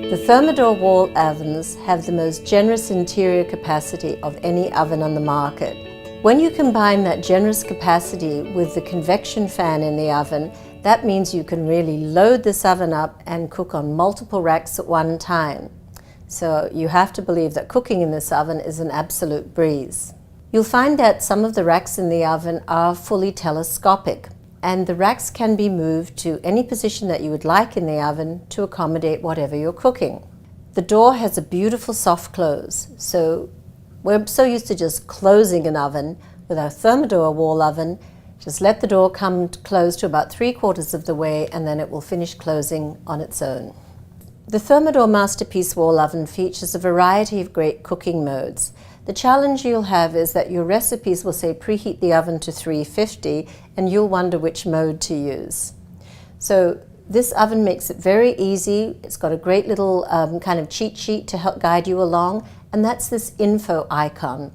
The Thermador wall ovens have the most generous interior capacity of any oven on the market. When you combine that generous capacity with the convection fan in the oven, that means you can really load this oven up and cook on multiple racks at one time. So you have to believe that cooking in this oven is an absolute breeze. You'll find that some of the racks in the oven are fully telescopic, and the racks can be moved to any position that you would like in the oven to accommodate whatever you're cooking. The door has a beautiful soft close, so we're so used to just closing an oven. With our Thermador wall oven, just let the door come close to about 3/4 of the way, and then it will finish closing on its own. The Thermador Masterpiece wall oven features a variety of great cooking modes. The challenge you'll have is that your recipes will say preheat the oven to 350 and you'll wonder which mode to use. So this oven makes it very easy. It's got a great little kind of cheat sheet to help guide you along, and that's this info icon.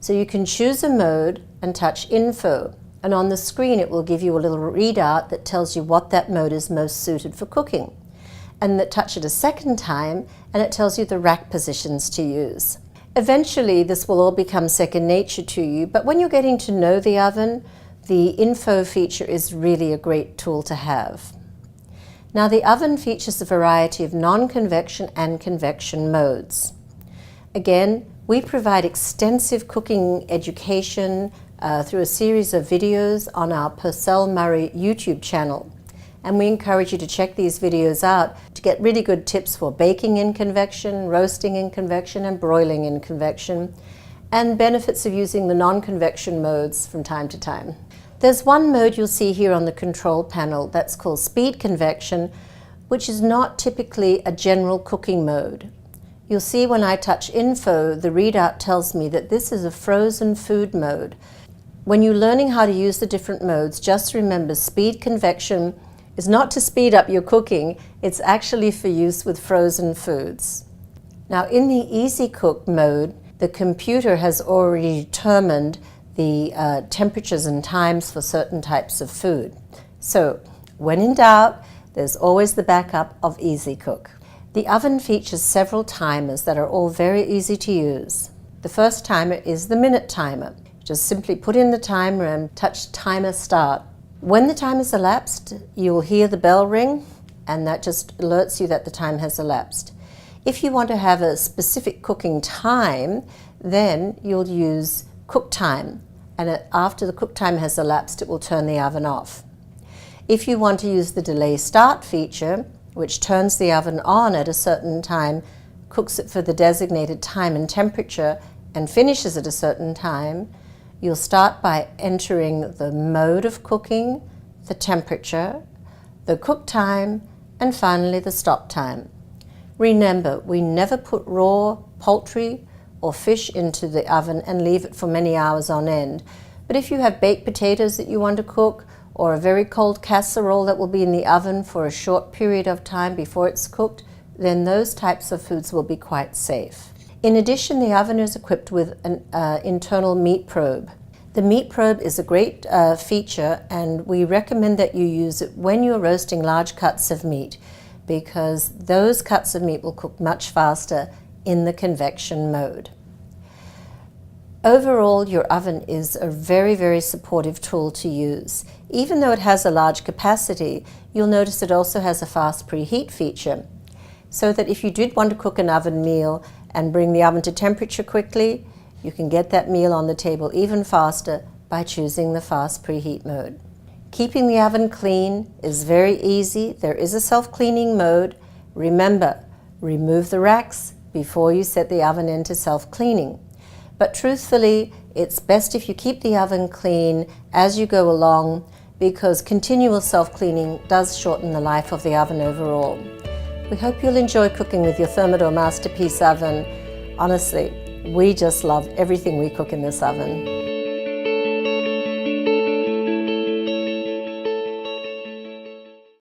So you can choose a mode and touch info, and on the screen it will give you a little readout that tells you what that mode is most suited for cooking. And that touch it a second time and it tells you the rack positions to use. Eventually this will all become second nature to you, but when you're getting to know the oven, the info feature is really a great tool to have. Now the oven features a variety of non-convection and convection modes. Again, we provide extensive cooking education through a series of videos on our Purcell Murray YouTube channel. And we encourage you to check these videos out to get really good tips for baking in convection, roasting in convection, and broiling in convection, and benefits of using the non-convection modes from time to time. There's one mode you'll see here on the control panel that's called speed convection, which is not typically a general cooking mode. You'll see when I touch info, the readout tells me that this is a frozen food mode. When you're learning how to use the different modes, just remember speed convection is not to speed up your cooking, it's actually for use with frozen foods. Now in the easy cook mode, the computer has already determined the temperatures and times for certain types of food. So when in doubt, there's always the backup of easy cook. The oven features several timers that are all very easy to use. The first timer is the minute timer. Just simply put in the timer and touch timer start. When the time has elapsed, you'll hear the bell ring, and that just alerts you that the time has elapsed. If you want to have a specific cooking time, then you'll use cook time, and after the cook time has elapsed, it will turn the oven off. If you want to use the delay start feature, which turns the oven on at a certain time, cooks it for the designated time and temperature, and finishes at a certain time, you'll start by entering the mode of cooking, the temperature, the cook time, and finally the stop time. Remember, we never put raw poultry or fish into the oven and leave it for many hours on end. But if you have baked potatoes that you want to cook, or a very cold casserole that will be in the oven for a short period of time before it's cooked, then those types of foods will be quite safe. In addition, the oven is equipped with an internal meat probe. The meat probe is a great feature, and we recommend that you use it when you're roasting large cuts of meat, because those cuts of meat will cook much faster in the convection mode. Overall, your oven is a very, very supportive tool to use. Even though it has a large capacity, you'll notice it also has a fast preheat feature, so that if you did want to cook an oven meal and bring the oven to temperature quickly, you can get that meal on the table even faster by choosing the fast preheat mode. Keeping the oven clean is very easy. There is a self-cleaning mode. Remember, remove the racks before you set the oven into self-cleaning. But truthfully, it's best if you keep the oven clean as you go along, because continual self-cleaning does shorten the life of the oven overall. We hope you'll enjoy cooking with your Thermador Masterpiece oven. Honestly, we just love everything we cook in this oven.